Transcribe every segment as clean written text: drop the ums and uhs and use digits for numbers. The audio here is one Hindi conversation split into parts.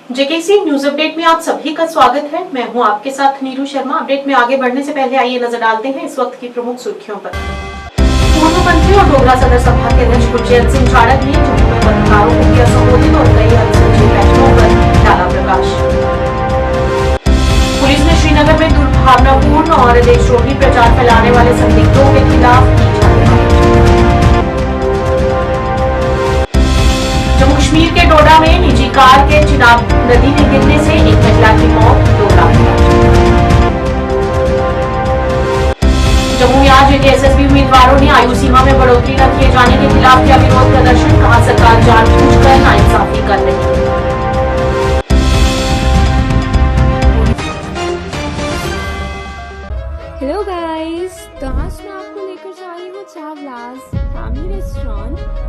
जेकेसी न्यूज अपडेट में आप सभी का स्वागत है। मैं हूं आपके साथ नीरू शर्मा। अपडेट में आगे बढ़ने से पहले आइए नजर डालते हैं इस वक्त की प्रमुख सुर्खियों पर। पूर्व मंत्री और डोगरा सदर सभा के अध्यक्ष गुरचरण सिंह चाड़क ने जम्मू में पत्रकारों को किया संबोधित और कई अनसुलझे फैसलों पर डाला प्रकाश। पुलिस ने श्रीनगर में दुर्भावनापूर्ण और देशद्रोही प्रचार फैलाने वाले संदिग्धों के खिलाफ की छापेमारी। जम्मू कश्मीर के डोडा में निजी कार के चिनाब नदी में गिरने से एक महिला की मौत, 2 लाख। जम्मू में आज एसएसबी उम्मीदवारों ने आयु सीमा में बढ़ोतरी न किए जाने के खिलाफ किया विरोध प्रदर्शन। कहा सरकार जानबूझकर नाइंसाफी कर रही है। हेलो गाइस, तो आज मैं आपको लेकर जा रही हूँ चावलास फैमिली रेस्टोरेंट।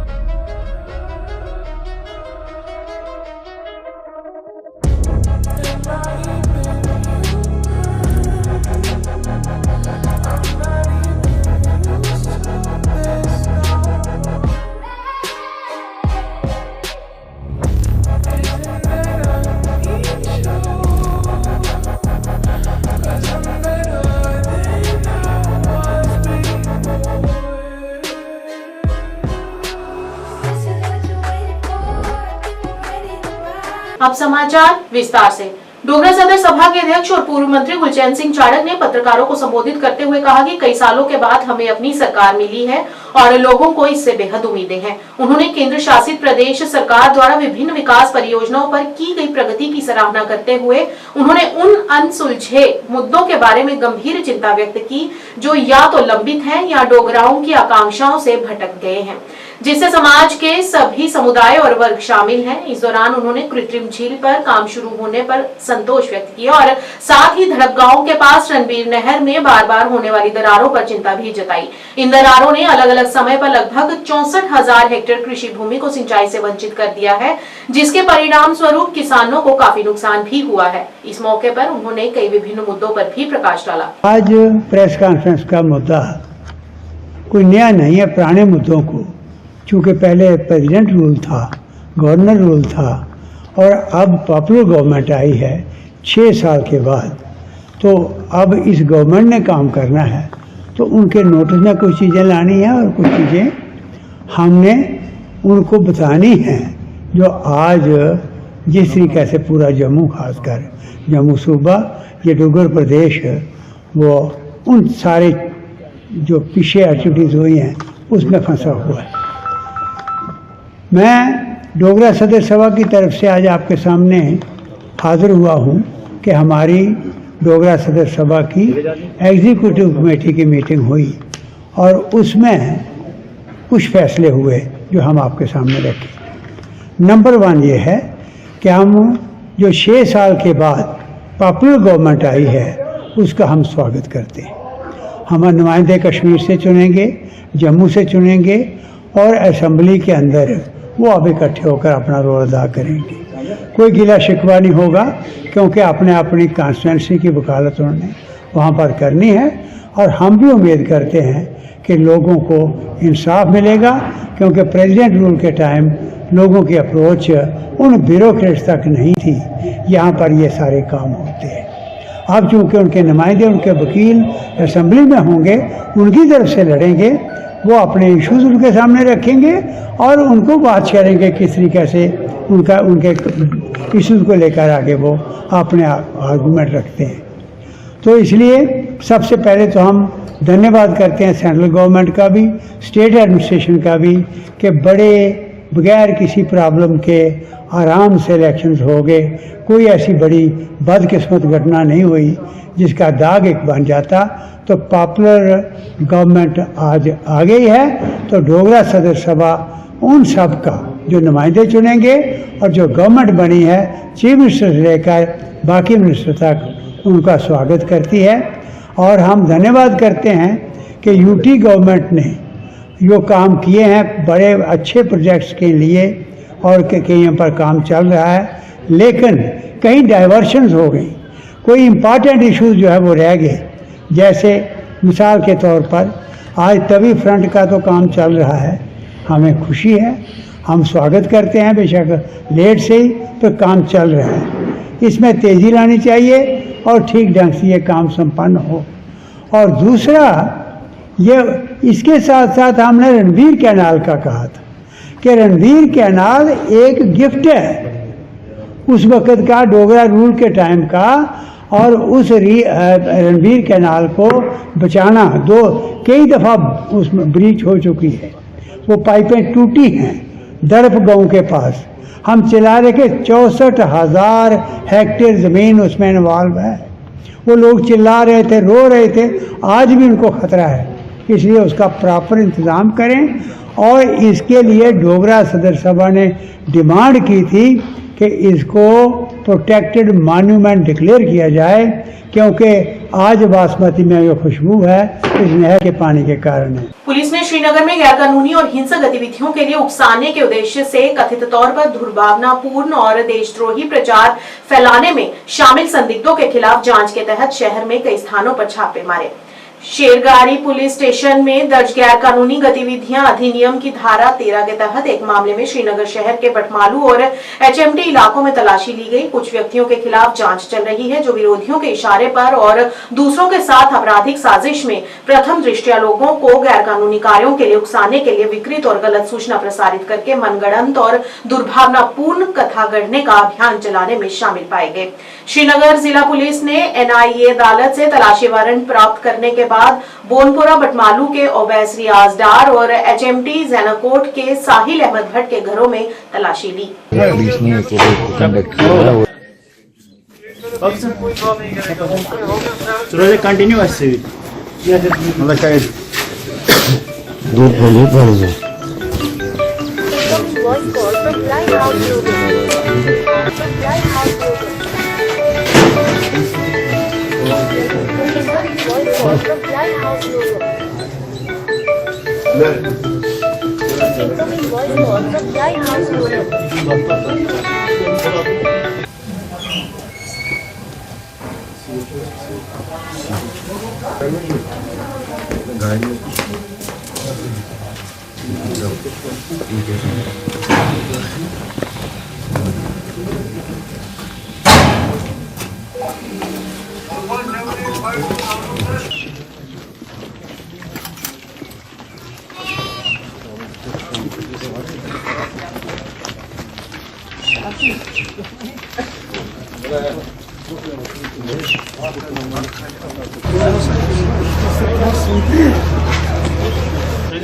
अब समाचार विस्तार से। डोगरा सदर सभा के अध्यक्ष और पूर्व मंत्री गुरचरण सिंह चाड़क ने पत्रकारों को संबोधित करते हुए कहा कि कई सालों के बाद हमें अपनी सरकार मिली है और लोगों को इससे बेहद उम्मीदें हैं। उन्होंने केंद्र शासित प्रदेश सरकार द्वारा विभिन्न विकास परियोजनाओं पर की गई प्रगति की सराहना करते हुए उन्होंने उन अनसुलझे मुद्दों के बारे में गंभीर चिंता व्यक्त की जो या तो लंबित हैं या डोगराओं की आकांक्षाओं से भटक गए हैं, जिससे समाज के सभी समुदाय और वर्ग शामिल हैं। इस दौरान उन्होंने कृत्रिम झील पर काम शुरू होने पर संतोष व्यक्त किया और साथ ही धड़प गांव के पास रणबीर नहर में बार बार होने वाली दरारों पर चिंता भी जताई। इन दरारों ने अलग अलग समय पर लगभग 64,000 हेक्टेयर कृषि भूमि को सिंचाई से वंचित कर दिया है, जिसके परिणाम स्वरूप किसानों को काफी नुकसान भी हुआ है। इस मौके पर उन्होंने कई विभिन्न मुद्दों पर भी प्रकाश डाला। आज प्रेस कॉन्फ्रेंस का मुद्दा कोई नया नहीं है, पुराने मुद्दों को, चूँकि पहले प्रेसिडेंट रूल था, गवर्नर रूल था और अब पॉपुलर गवर्नमेंट आई है 6 साल के बाद, तो अब इस गवर्नमेंट ने काम करना है तो उनके नोटिस में कुछ चीज़ें लानी है और कुछ चीज़ें हमने उनको बतानी हैं। जो आज जिस तरीके से पूरा जम्मू, खासकर जम्मू सूबा, ये डोगर प्रदेश, वो उन सारे जो पीछे एक्टिविटीज़ हुई हैं उसमें फंसा हुआ है। मैं डोगरा सदर सभा की तरफ से आज आपके सामने हाजिर हुआ हूँ कि हमारी डोगरा सदर सभा की एग्जीक्यूटिव कमेटी की मीटिंग हुई और उसमें कुछ फैसले हुए जो हम आपके सामने रखे। नंबर 1 ये है कि हम जो 6 साल के बाद पॉपुलर गवर्नमेंट आई है उसका हम स्वागत करते हैं। हम नुमाइंदे कश्मीर से चुनेंगे, जम्मू से चुनेंगे और असेंबली के अंदर वो अब इकट्ठे होकर अपना रोल अदा करेंगे। कोई गिला शिकवा नहीं होगा क्योंकि अपने अपनी कॉन्स्टिट्यूंसी की वकालत उन्होंने वहाँ पर करनी है और हम भी उम्मीद करते हैं कि लोगों को इंसाफ मिलेगा, क्योंकि प्रेसिडेंट रूल के टाइम लोगों की अप्रोच उन ब्यूरोक्रेट्स तक नहीं थी, यहाँ पर ये सारे काम होते हैं। अब चूँकि उनके नुमाइंदे, उनके वकील असेंबली में होंगे, उनकी तरफ से लड़ेंगे, वो अपने इश्यूज उनके सामने रखेंगे और उनको बात करेंगे किस तरीके से उनके इश्यूज को लेकर आगे वो अपने आर्गूमेंट रखते हैं। तो इसलिए सबसे पहले तो हम धन्यवाद करते हैं सेंट्रल गवर्नमेंट का भी, स्टेट एडमिनिस्ट्रेशन का भी, कि बड़े बगैर किसी प्रॉब्लम के आराम से इलेक्शंस हो गए। कोई ऐसी बड़ी बदकिस्मत घटना नहीं हुई जिसका दाग एक बन जाता। तो पॉपुलर गवर्नमेंट आज आ गई है, तो डोगरा सदर सभा उन सब का जो नुमाइंदे चुनेंगे और जो गवर्नमेंट बनी है चीफ मिनिस्टर से लेकर बाकी मिनिस्टर तक उनका स्वागत करती है। और हम धन्यवाद करते हैं कि यूटी गवर्नमेंट ने जो काम किए हैं बड़े अच्छे प्रोजेक्ट्स के लिए और कहीं पर काम चल रहा है, लेकिन कहीं डाइवर्शंस हो गई, कोई इम्पॉर्टेंट इश्यूज जो है वो रह गए। जैसे मिसाल के तौर पर आज तवी फ्रंट का तो काम चल रहा है, हमें खुशी है। हम स्वागत करते हैं, बेशक लेट से ही, पर काम चल रहा है। इसमें तेज़ी लानी चाहिए और ठीक ढंग से ये काम संपन्न हो। और दूसरा, ये इसके साथ साथ हमने रणवीर कैनाल का कहा था कि रणवीर कैनाल एक गिफ्ट है उस वक़्त का, डोगरा रूल के टाइम का, और उस रणवीर कैनाल को बचाना, कई दफ़ा उसमें ब्रीच हो चुकी है, वो पाइपें टूटी हैं दड़प गांव के पास। हम चला रहे कि 64,000 हेक्टेयर ज़मीन उसमें इन्वॉल्व है। वो लोग चिल्ला रहे थे, रो रहे थे, आज भी उनको खतरा है, इसलिए उसका प्रॉपर इंतज़ाम करें। और इसके लिए डोगरा सदर सभा ने डिमांड की थी कि इसको प्रोटेक्टेड मॉन्यूमेंट डिक्लेयर किया जाए, क्योंकि आज बासमती में जो खुशबू है इस नहर के पानी के कारण है। पुलिस ने श्रीनगर में गैरकानूनी और हिंसक गतिविधियों के लिए उकसाने के उद्देश्य से कथित तौर पर दुर्भावनापूर्ण और देशद्रोही प्रचार फैलाने में शामिल संदिग्धों के खिलाफ जांच के तहत शहर में कई स्थानों पर छापे मारे। शेरगारी पुलिस स्टेशन में दर्ज गैरकानूनी गतिविधियां अधिनियम की धारा 13 के तहत एक मामले में श्रीनगर शहर के बटमालू और HMT इलाकों में तलाशी ली गई। कुछ व्यक्तियों के खिलाफ जांच चल रही है जो विरोधियों के इशारे पर और दूसरों के साथ आपराधिक साजिश में प्रथम दृष्टया लोगों को गैरकानूनी कार्यों के लिए उकसाने के लिए विकृत और गलत सूचना प्रसारित करके मनगढ़ंत और दुर्भावनापूर्ण कथा गढ़ने का अभियान चलाने में शामिल पाए गए। श्रीनगर जिला पुलिस ने NIA अदालत से तलाशी वारंट प्राप्त करने के बाद बोनपुरा बटमालू के ओवैस रियाज डार और HMT जैनाकोट के साहिल अहमद भट्ट के घरों में तलाशी ली।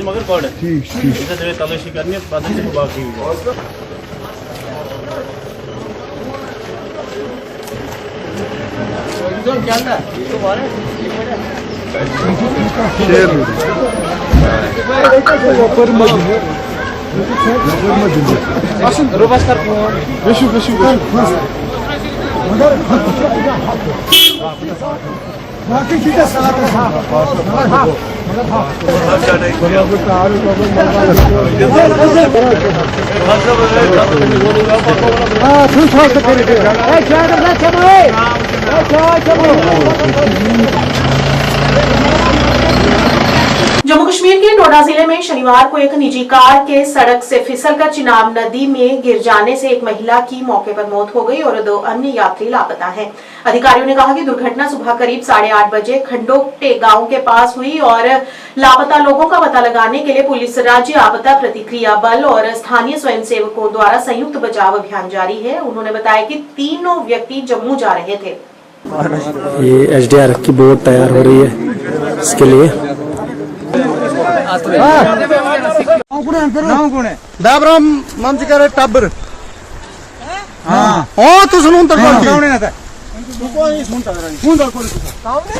मगर कौन है ठीक तलाशी करनी बाकी जम्मू कश्मीर के डोडा जिले में शनिवार को एक निजी कार के सड़क से फिसलकर चिनाब नदी में गिर जाने से एक महिला की मौके पर मौत हो गई और 2 अन्य यात्री लापता हैं। अधिकारियों ने कहा कि दुर्घटना सुबह करीब 8:30 बजे खंडोटे गांव के पास हुई और लापता लोगों का पता लगाने के लिए पुलिस, राज्य आपदा प्रतिक्रिया बल और स्थानीय स्वयंसेवकों द्वारा संयुक्त बचाव अभियान जारी है। उन्होंने बताया कि तीनों व्यक्ति जम्मू जा रहे थे। ये SDR की बोट तैयार हो रही है, इसके लिए दाबराम मंचिकर टब्बर हाँ ओ तू सुन तक कौन है तू कोई सुन तक रही सुन तक कोई कौन है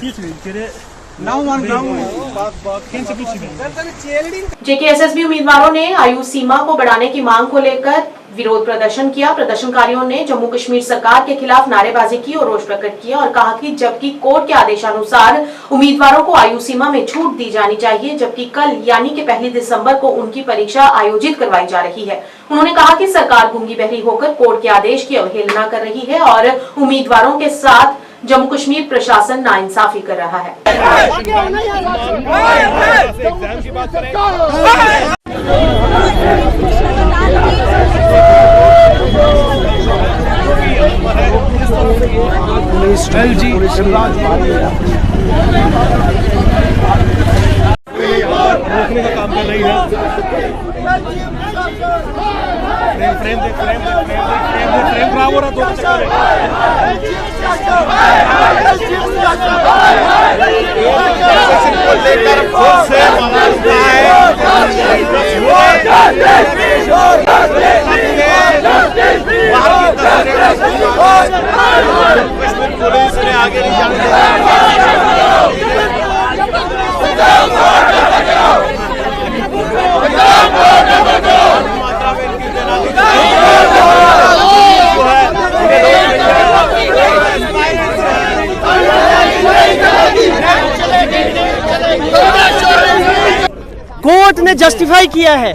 पीछ करे नाउ वन JKSSB उम्मीदवारों ने आयु सीमा को बढ़ाने की मांग को लेकर विरोध प्रदर्शन किया। प्रदर्शनकारियों ने जम्मू कश्मीर सरकार के खिलाफ नारेबाजी की और रोष प्रकट किया और कहा कि जबकि कोर्ट के आदेशानुसार उम्मीदवारों को आयु सीमा में छूट दी जानी चाहिए, जबकि कल यानी कि 1 दिसंबर को उनकी परीक्षा आयोजित करवाई जा रही है। उन्होंने कहा कि सरकार गूंगी बहरी होकर कोर्ट के आदेश की अवहेलना कर रही है और उम्मीदवारों के साथ जम्मू कश्मीर प्रशासन नाइंसाफी कर रहा है। रोकने का काम कर रही है। फ्रेम खराब हो रहा, दो चक्कर लेकर खुद से पुलिस ने आगे नहीं जाने कोर्ट ने जस्टिफाई किया है,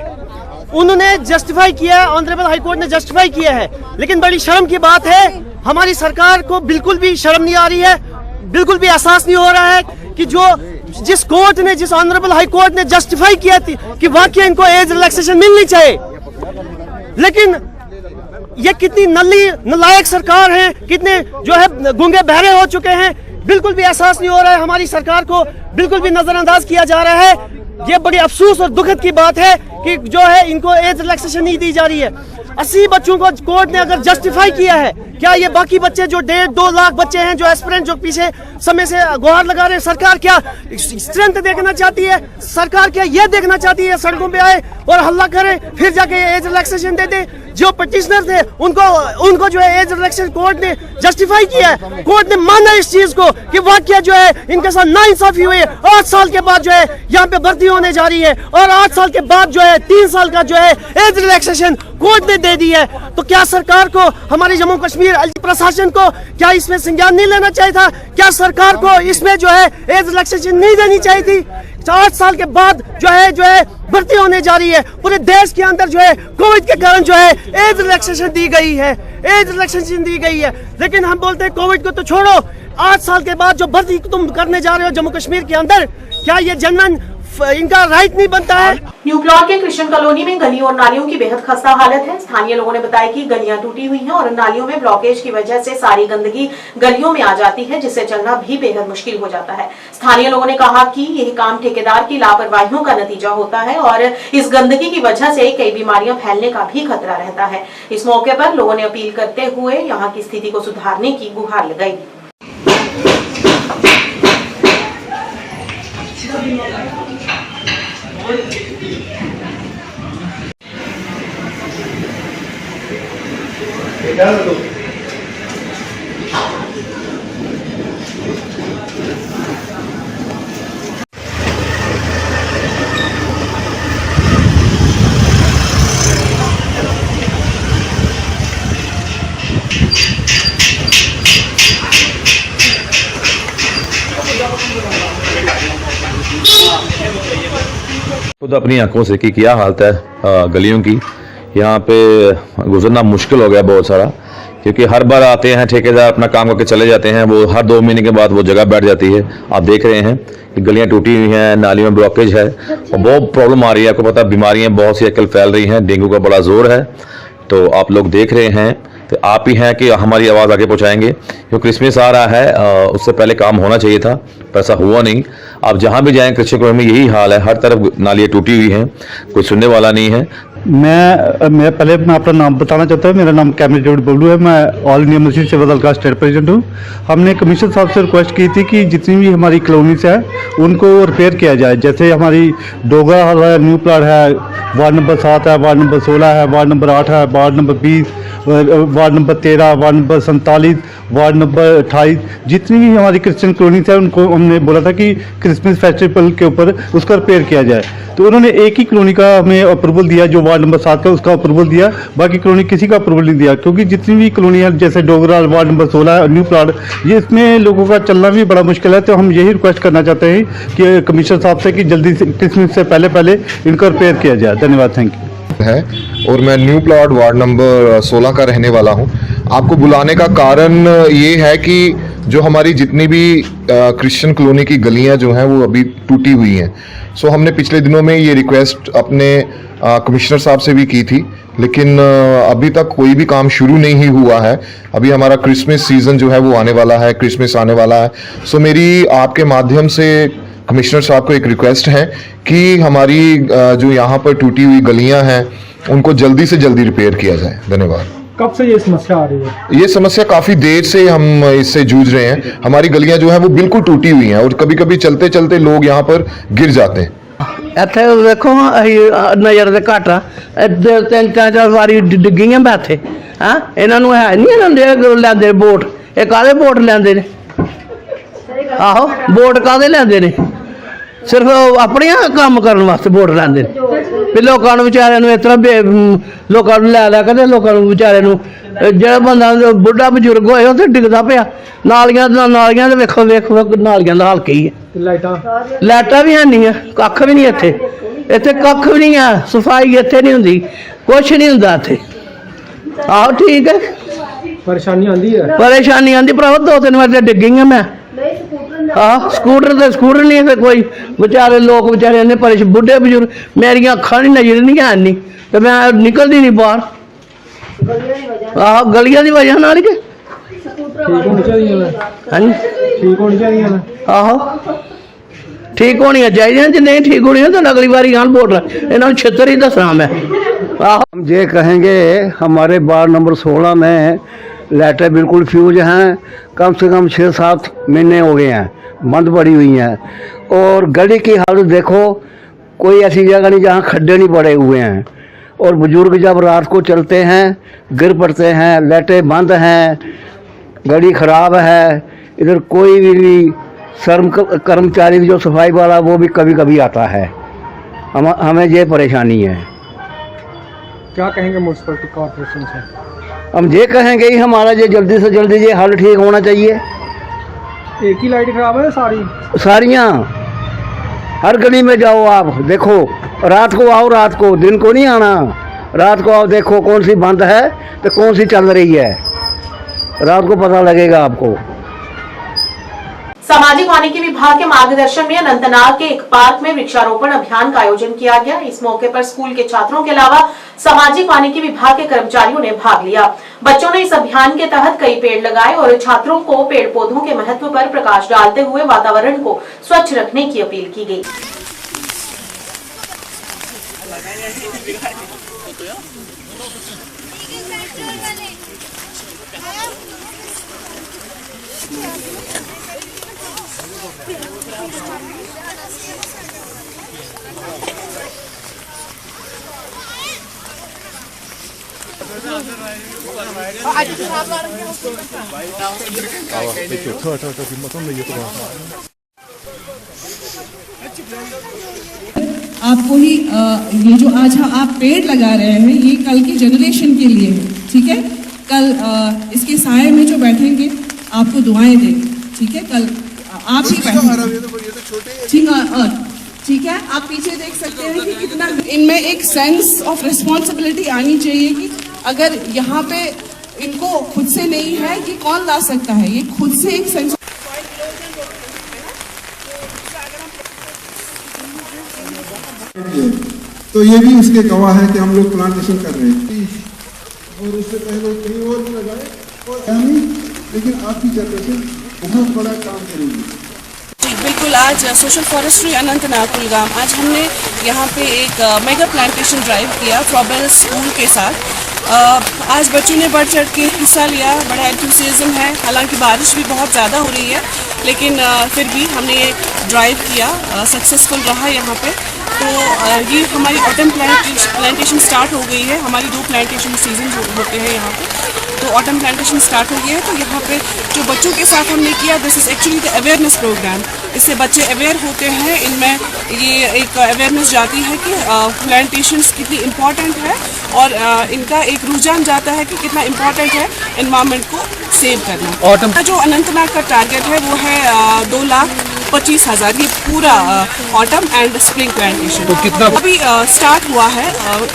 उन्होंने जस्टिफाई किया है, ऑनरेबल हाई कोर्ट ने जस्टिफाई किया है, लेकिन बड़ी शर्म की बात है हमारी सरकार को बिल्कुल भी शर्म नहीं आ रही है, बिल्कुल भी एहसास नहीं हो रहा है कि जिस कोर्ट ने, जिस ऑनरेबल हाई कोर्ट ने जस्टिफाई किया थी कि वाकई इनको एज रिलैक्सेशन मिलनी चाहिए, लेकिन ये कितनी नालायक सरकार है, कितने जो है गूंगे बहरे हो चुके हैं, बिल्कुल भी एहसास नहीं हो रहा है, हमारी सरकार को बिल्कुल भी नजरअंदाज किया जा रहा है। ये बड़ी अफसोस और दुखद की बात है कि जो है इनको एज रिलैक्सेशन नहीं दी जा रही है। 80 बच्चों को कोर्ट ने अगर जस्टिफाई किया है, क्या ये बाकी बच्चे जो 1.5-2 लाख बच्चे हैं जो एस्पिरेंट जो पीछे समय से गुहार लगा रहे हैं, सरकार क्या स्ट्रेंथ देखना चाहती है? सरकार क्या ये देखना चाहती है सड़कों पे आए और हल्ला करे फिर जाके एज रिलैक्सेशन दे दे? जो पिटिशनर थे उनको जो है एज रिलैक्सेशन कोर्ट ने जस्टिफाई किया है, कोर्ट ने माना इस चीज को कि वाकई जो है इनके साथ नाइंसाफी हुई है। 8 साल के बाद जो है यहाँ पे भर्ती होने जा रही है और 8 साल के बाद जो है 3 साल का जो है एज रिलैक्सेशन कोर्ट ने दे दी है। तो क्या सरकार को, हमारे जम्मू कश्मीर प्रशासन को क्या इसमें संज्ञान नहीं लेना चाहिए था? क्या सरकार को इसमें जो है एज रिलैक्सेशन नहीं देनी चाहिए थी? 8 साल के बाद जो है भर्ती होने जा रही है, पूरे देश के अंदर जो है कोविड के कारण जो है एज रिलैक्सेशन दी गई है, एज रिलैक्सेशन दी गई है, लेकिन हम बोलते हैं कोविड को तो छोड़ो, 8 साल के बाद जो भर्ती तुम करने जा रहे हो जम्मू कश्मीर के अंदर, क्या ये जनमन इनका राइट नहीं बनता है? न्यू प्लॉट के कृष्ण कॉलोनी में गलियों और नालियों की बेहद खस्ता हालत है। स्थानीय लोगों ने बताया कि गलियां टूटी हुई हैं और नालियों में ब्लॉकेज की वजह से सारी गंदगी गलियों में आ जाती है, जिससे चलना भी बेहद मुश्किल हो जाता है। स्थानीय लोगों ने कहा कि यह काम ठेकेदार की लापरवाहियों का नतीजा होता है और इस गंदगी की वजह से कई बीमारियां फैलने का भी खतरा रहता है। इस मौके पर लोगों ने अपील करते हुए यहाँ की स्थिति को सुधारने की गुहार लगाई। खुद अपनी आंखों से कि क्या हालत है गलियों की। यहाँ पे गुजरना मुश्किल हो गया बहुत सारा, क्योंकि हर बार आते हैं ठेकेदार, अपना काम करके चले जाते हैं, वो हर 2 महीने के बाद वो जगह बैठ जाती है। आप देख रहे हैं कि गलियाँ टूटी हुई हैं, नालियों में ब्लॉकेज है और बहुत प्रॉब्लम आ रही है। आपको पता है बीमारियाँ बहुत सी आजकल फैल रही हैं, डेंगू का बड़ा जोर है। तो आप लोग देख रहे हैं, तो आप ही हैं कि हमारी आवाज़ आगे पहुँचाएंगे, क्योंकि क्रिसमस आ रहा है, उससे पहले काम होना चाहिए था, पर ऐसा हुआ नहीं। आप जहाँ भी जाएँ कृष्ण कॉलोनी में यही हाल है, हर तरफ नालियाँ टूटी हुई हैं, कोई सुनने वाला नहीं है। मैं पहले अपना नाम बताना चाहता हूँ। मेरा नाम कैमरेड डेविड बबलू है, मैं ऑल इंडिया मुस्लिम सिविल दल का स्टेट प्रेसिडेंट हूँ। हमने कमिश्नर साहब से रिक्वेस्ट की थी कि जितनी भी हमारी कॉलोनीज है उनको रिपेयर किया जाए। जैसे हमारी डोगरा है, न्यू प्लाट है, वार्ड नंबर 7 है, वार्ड नंबर 16 है, वार्ड नंबर 8 है, ward number 20, ward number 13, ward number 47, ward number 28, जितनी भी हमारी क्रिश्चियन कॉलोनीज है उनको हमने बोला था कि क्रिसमस फेस्टिवल के ऊपर उसका रिपेयर किया जाए। तो उन्होंने एक ही कॉलोनी का हमें अप्रूवल दिया, जो वार्ड नंबर 7 का, उसका अप्रूवल दिया, बाकी कॉलोनी किसी का अप्रूवल नहीं दिया। क्योंकि जितनी भी कॉलोनी है जैसे डोगरा वार्ड नंबर 16 और न्यू प्लाट, ये इसमें लोगों का चलना भी बड़ा मुश्किल है। तो हम यही रिक्वेस्ट करना चाहते हैं कि कमिश्नर साहब से कि जल्दी से क्रिसमस से पहले इनको रिपेयर किया जाए। धन्यवाद, थैंक यू। है और मैं न्यू प्लॉट वार्ड नंबर 16 का रहने वाला हूं। आपको बुलाने का कारण ये है कि जो हमारी जितनी भी क्रिश्चियन कॉलोनी की गलियां जो हैं वो अभी टूटी हुई हैं। सो हमने पिछले दिनों में ये रिक्वेस्ट अपने कमिश्नर साहब से भी की थी, लेकिन अभी तक कोई भी काम शुरू नहीं हुआ है। अभी हमारा क्रिसमस सीज़न जो है वो आने वाला है, क्रिसमस आने वाला है। सो मेरी आपके माध्यम से कमिश्नर साहब को एक रिक्वेस्ट है कि हमारी जो यहाँ पर टूटी हुई गलियाँ हैं उनको जल्दी से जल्दी रिपेयर किया जाए। धन्यवाद। कब से ये समस्या आ रही है? ये समस्या काफ़ी देर से हम इससे जूझ रहे हैं। हमारी गलियाँ जो हैं वो बिल्कुल टूटी हुई हैं और कभी कभी चलते चलते लोग यहाँ पर गिर जाते हैं। ਇੱਥੇ ਦੇਖੋ ਨਜ਼ਰ ਦੇ ਘੱਟ ਆ ਤਿੰਨ ਚਾਰ ਵਾਰੀ ਡਿੱਗੀਆਂ ਮੈਂ ਇੱਥੇ ਹਾਂ ਇਹਨਾਂ ਨੂੰ ਹੈ ਨਹੀਂ ਇਹਨਾਂ ਦੇ ਲੈਂਦੇ ਵੋਟ ਇਹ ਕਾਹਦੇ ਵੋਟ ਲੈਂਦੇ ਨੇ ਆਹੋ ਵੋਟ ਕਾਹਦੇ ਲੈਂਦੇ ਨੇ ਸਿਰਫ ਆਪਣੀਆਂ ਕੰਮ ਕਰਨ ਵਾਸਤੇ ਵੋਟ ਲੈਂਦੇ ਨੇ ਵੀ ਲੋਕਾਂ ਨੂੰ ਵਿਚਾਰਿਆਂ ਨੂੰ ਇਸ ਤਰ੍ਹਾਂ ਲੋਕਾਂ ਨੂੰ ਲੈ ਕੇ ਲੋਕਾਂ ਨੂੰ ਵਿਚਾਰੇ ਨੂੰ ਜਿਹੜਾ ਬੰਦਾ ਬੁੱਢਾ ਬਜ਼ੁਰਗ ਹੋਏ ਉਹ ਤੇ ਡਿੱਗਦਾ ਪਿਆ ਨਾਲੀਆਂ ਦੇ ਵੇਖੋ ਨਾਲੀਆਂ ਦਾ ਹਾਲ ਕੀ ਹੈ ਲਾਈਟਾਂ ਵੀ ਹੈ ਨਹੀਂ ਆ ਕੱਖ ਵੀ ਨਹੀਂ ਇੱਥੇ ਕੱਖ ਵੀ ਨਹੀਂ ਆ ਸਫਾਈ ਇੱਥੇ ਨਹੀਂ ਹੁੰਦੀ ਕੁਛ ਨਹੀਂ ਹੁੰਦਾ ਇੱਥੇ ਆਹੋ ਠੀਕ ਹੈ ਪਰੇਸ਼ਾਨੀ ਆਉਂਦੀ ਭਰਾਵਾ 2-3 ਵਾਰ ਡਿੱਗ ਗਈਆਂ ਮੈਂ ਆਹ ਸਕੂਟਰ ਨਹੀਂ ਤੇ ਕੋਈ ਵਿਚਾਰੇ ਲੋਕ ਵਿਚਾਰੇ ਨੇ ਪਰੇਸ਼ਾਨ ਬੁੱਢੇ ਬਜ਼ੁਰਗ ਮੇਰੀਆਂ ਅੱਖਾਂ ਨਹੀਂ ਨਜ਼ਰ ਨਹੀਂ ਆਉਂਦੀ ਤੇ ਮੈਂ ਨਿਕਲਦੀ ਨਹੀਂ ਬਾਹਰ ਆਹ ਗਲੀਆਂ ਦੀ ਵਜ੍ਹਾ ਨਾਲ ਕਿ ਠੀਕ ਹੋਣੀ ਚਾਹੀਦੀਆਂ ਆਹੋ ठीक होनी चाहिए जो नहीं ठीक होनी तो अगली बारी यहाँ वोट इन्होंने छित्र ही दसना मैं। हम ये कहेंगे हमारे वार्ड नंबर 16 में लाइटें बिल्कुल फ्यूज हैं, कम से कम 6-7 महीने हो गए हैं बंद पड़ी हुई हैं। और गली की हालत देखो, कोई ऐसी जगह नहीं जहाँ खड्डे नहीं पड़े हुए हैं। और बुजुर्ग जब रात को चलते हैं गिर पड़ते हैं, लाइटें बंद हैं, गली ख़राब है। इधर कोई भी कर्मचारी जो सफाई वाला वो भी कभी कभी आता है। हमें ये परेशानी है। क्या कहेंगे म्यूनसिपलिटी कॉर्पोरेशन से? हम ये कहेंगे ही हमारा ये जल्दी से जल्दी ये हल ठीक होना चाहिए। एक ही लाइट खराब है सारियाँ हर गली में जाओ आप देखो, रात को आओ, रात को, दिन को नहीं आना, रात को आओ देखो कौन सी बंद है तो कौन सी चल रही है, रात को पता लगेगा आपको। सामाजिक वानिकी विभाग के मार्गदर्शन में अनंतनाग के एक पार्क में वृक्षारोपण अभियान का आयोजन किया गया। इस मौके पर स्कूल के छात्रों के अलावा सामाजिक वानिकी विभाग के कर्मचारियों ने भाग लिया। बच्चों ने इस अभियान के तहत कई पेड़ लगाए और छात्रों को पेड़ पौधों के महत्व पर प्रकाश डालते हुए वातावरण को स्वच्छ रखने की अपील की गई। आपको ही ये जो आज आप पेड़ लगा रहे हैं ये कल की जनरेशन के लिए है, ठीक है। कल इसके साए में जो बैठेंगे आपको दुआएं देंगे, ठीक है। कल आप ही बैठेंगे, ठीक है। आप पीछे देख सकते हैं कि कितना इनमें एक सेंस ऑफ रिस्पॉन्सिबिलिटी आनी चाहिए कि अगर यहाँ पे इनको खुद से नहीं है ये कौन ला सकता है, ये खुद से एक सेंस। तो ये भी उसके गवाह है कि हम लोग प्लांटेशन कर रहे हैं और उससे पहले कहीं और भी लगाए और नहीं, लेकिन आपकी जनरेशन बहुत बड़ा काम करेगी। बिल्कुल, आज सोशल फॉरेस्ट्री अनंतनाग कुलगाम, आज हमने यहाँ पे एक मेगा प्लांटेशन ड्राइव किया ट्रॉबेल स्कूल के साथ। आज बच्चों ने बढ़ चढ़ के हिस्सा लिया, बड़ा एंथुसियाज्म है। हालांकि बारिश भी बहुत ज़्यादा हो रही है लेकिन फिर भी हमने ये ड्राइव किया, सक्सेसफुल रहा यहाँ पे। तो ये हमारी ऑटम प्लांटेशन स्टार्ट हो गई है। हमारी 2 प्लांटेशन सीजन होते हैं यहाँ पे, तो ऑटम प्लांटेशन स्टार्ट हो गई है। तो यहाँ पे जो बच्चों के साथ हमने किया, this is actually the awareness program. इससे बच्चे अवेयर होते हैं, इनमें ये एक अवेयरनेस जाती है कि प्लांटेशंस कितनी इम्पॉर्टेंट है और इनका एक रुझान जाता है कि कितना इम्पॉर्टेंट है एनवायरनमेंट को सेव करना। ऑटम जो अनंतनाग का टारगेट है वो है 2 लाख 25,000 ये पूरा ऑटम एंड स्प्रिंग प्लांटेशन। तो कितना अभी स्टार्ट हुआ है,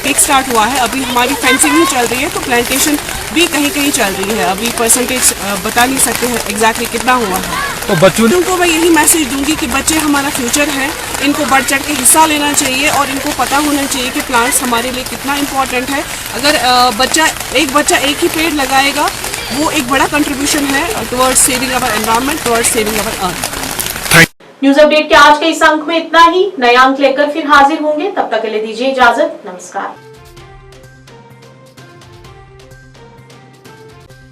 एक स्टार्ट हुआ है, अभी हमारी फेंसिंग ही चल रही है, तो प्लांटेशन भी कहीं कहीं चल रही है। अभी परसेंटेज बता नहीं सकते हैं एग्जैक्टली कितना हुआ है। तो बच्चों को मैं यही मैसेज दूंगी कि बच्चे हमारा फ्यूचर है, इनको बढ़ चढ़ के हिस्सा लेना चाहिए और इनको पता होना चाहिए कि प्लांट्स हमारे लिए कितना इम्पोर्टेंट है। अगर एक बच्चा एक ही पेड़ लगाएगा, वो एक बड़ा कंट्रीब्यूशन है टुवर्ड्स सेविंग अवर एनवायरनमेंट, टुवर्ड्स सेविंग अवर अर्थ। न्यूज अपडेट के आज के इस अंक में इतना ही। नया अंक लेकर फिर हाजिर होंगे, तब तक के लिए दीजिए इजाजत। नमस्कार।